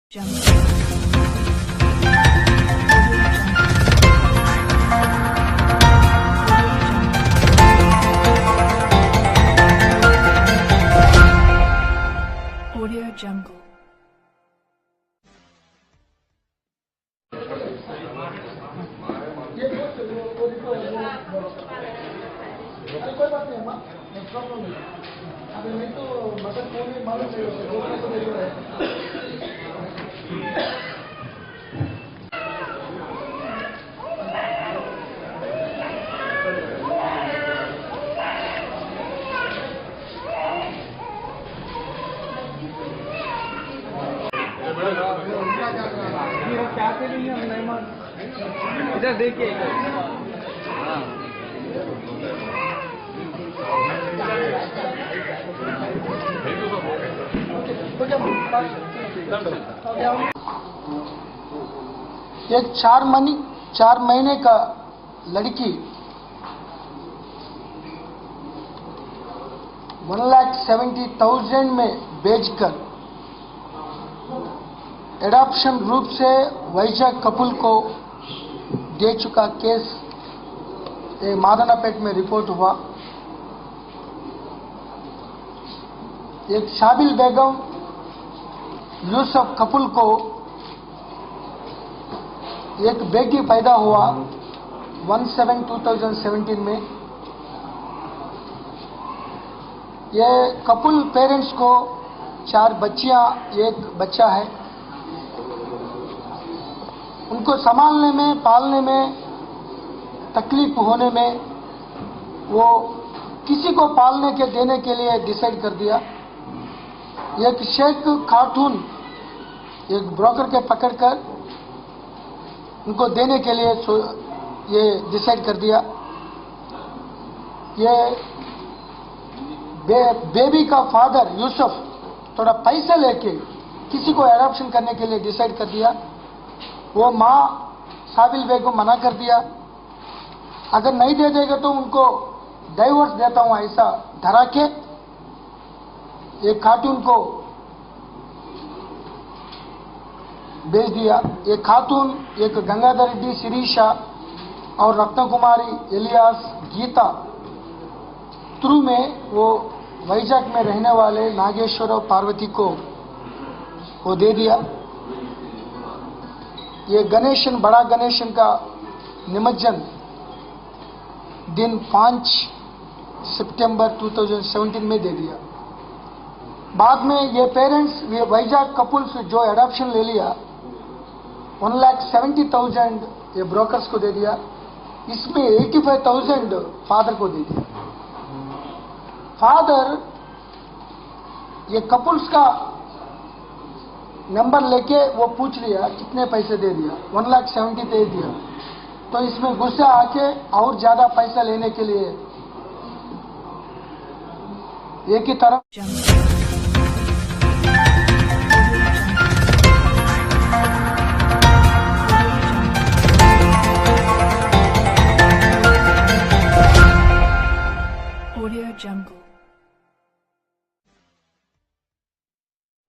Audio Jungle. कोई बात नहीं अम्मा, प्रॉब्लम नहीं। अभी नहीं तो मदद पूरी मालूम है। इधर देखिए एक 4 महीने का लड़की 1,70,000 में बेचकर एडॉप्शन रूप से वैजाग कपूल को दे चुका केस मादनापेट में रिपोर्ट हुआ। एक शाबिल बेगम यूसुफ कपूल को एक बेटी पैदा हुआ 1/7/2017 में। ये कपूल पेरेंट्स को 4 बच्चियां, 1 बच्चा है। उनको संभालने में, पालने में तकलीफ होने में वो किसी को पालने के देने के लिए डिसाइड कर दिया। एक शेख खातून एक ब्रोकर के पकड़कर उनको देने के लिए ये डिसाइड कर दिया। ये बेबी का फादर यूसुफ थोड़ा पैसे लेके किसी को एडॉप्शन करने के लिए डिसाइड कर दिया। वो माँ शाबिल बेगम मना कर दिया, अगर नहीं दे देगा तो उनको डाइवोर्स देता हूं ऐसा धरा के एक खातून को भेज दिया। एक खातून, एक गंगाधर रेड्डी, शिरीषा और रत्न कुमारी एलियास गीता थ्रू में वो वैजाग में रहने वाले नागेश्वर और पार्वती को वो दे दिया। ये गणेशन, बड़ा गणेशन का निमज्जन दिन 5 सितंबर 2017 में दे दिया। बाद में ये पेरेंट्स वैजाग कपूल से जो एडॉप्शन ले लिया 1,70,000 ये ब्रोकर्स को दे दिया। इसमें 85,000 फादर को दे दिया। फादर ये कपूल्स का नंबर लेके वो पूछ लिया कितने पैसे दे दिया, 1,70,000 दे दिया। तो इसमें गुस्सा आके और ज्यादा पैसा लेने के लिए एक ही तरफ Audio Jungle.